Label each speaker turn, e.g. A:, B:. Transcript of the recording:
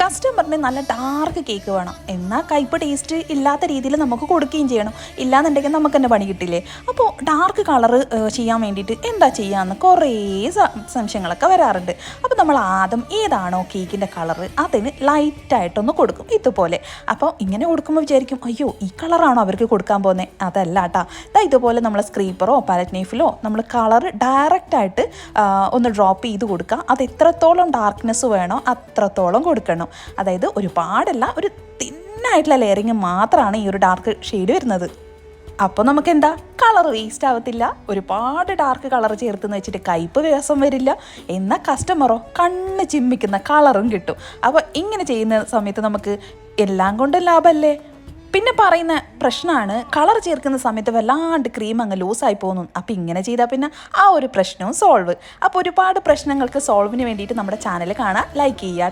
A: കസ്റ്റമറിന് നല്ല dark cake വേണം, എന്നാൽ കയ്പ് ടേസ്റ്റ് ഇല്ലാത്ത രീതിയിൽ നമുക്ക് കൊടുക്കുകയും ചെയ്യണം. ഇല്ലാന്നുണ്ടെങ്കിൽ നമുക്ക് തന്നെ പണി കിട്ടില്ലേ. അപ്പോൾ ഡാർക്ക് കളറ് ചെയ്യാൻ വേണ്ടിയിട്ട് എന്താ ചെയ്യാമെന്ന് കുറേ സംശയങ്ങളൊക്കെ വരാറുണ്ട്. അപ്പോൾ നമ്മൾ ആദ്യം ഏതാണോ കേക്കിൻ്റെ കളറ് അതിന് ലൈറ്റായിട്ടൊന്ന് കൊടുക്കും, ഇതുപോലെ. അപ്പോൾ ഇങ്ങനെ കൊടുക്കുമ്പോൾ വിചാരിക്കും, അയ്യോ ഈ കളറാണോ അവർക്ക് കൊടുക്കാൻ പോകുന്നത്? അതല്ല കേട്ടോ. ഇതുപോലെ നമ്മൾ സ്ക്രീപ്പറോ പാലറ്റ് നൈഫിലോ നമ്മൾ കളറ് ഡയറക്റ്റായിട്ട് ഒന്ന് ഡ്രോപ്പ് ചെയ്ത് കൊടുക്കുക. അത് എത്രത്തോളം ഡാർക്ക്നെസ് വേണോ അത്രത്തോളം കൊടുക്കണം. അതായത് ഒരുപാടല്ല, ഒരു തിന്നായിട്ടുള്ള ലെയറിങ് മാത്രമാണ് ഈ ഒരു ഡാർക്ക് ഷെയ്ഡ് വരുന്നത്. അപ്പോൾ നമുക്ക് എന്താ കളർ വേസ്റ്റ് ആവത്തില്ല, ഒരുപാട് ഡാർക്ക് കളർ ചേർത്തെന്ന് വെച്ചിട്ട് കയ്പ് വ്യത്യാസം വരില്ല, എന്നാൽ കസ്റ്റമറോ കണ്ണ് ചിമ്മിക്കുന്ന കളറും കിട്ടും. അപ്പോൾ ഇങ്ങനെ ചെയ്യുന്ന സമയത്ത് നമുക്ക് എല്ലാം കൊണ്ടും ലാഭമല്ലേ. പിന്നെ പറയുന്ന പ്രശ്നമാണ് കളർ ചേർക്കുന്ന സമയത്ത് വല്ലാണ്ട് ക്രീം അങ്ങ് ലൂസായി പോകുന്നു. അപ്പോൾ ഇങ്ങനെ ചെയ്താൽ പിന്നെ ആ ഒരു പ്രശ്നവും സോൾവ്. അപ്പോൾ ഒരുപാട് പ്രശ്നങ്ങൾക്ക് സോൾവിന് വേണ്ടിയിട്ട് നമ്മുടെ ചാനൽ കാണാൻ ലൈക്ക് ചെയ്യുക.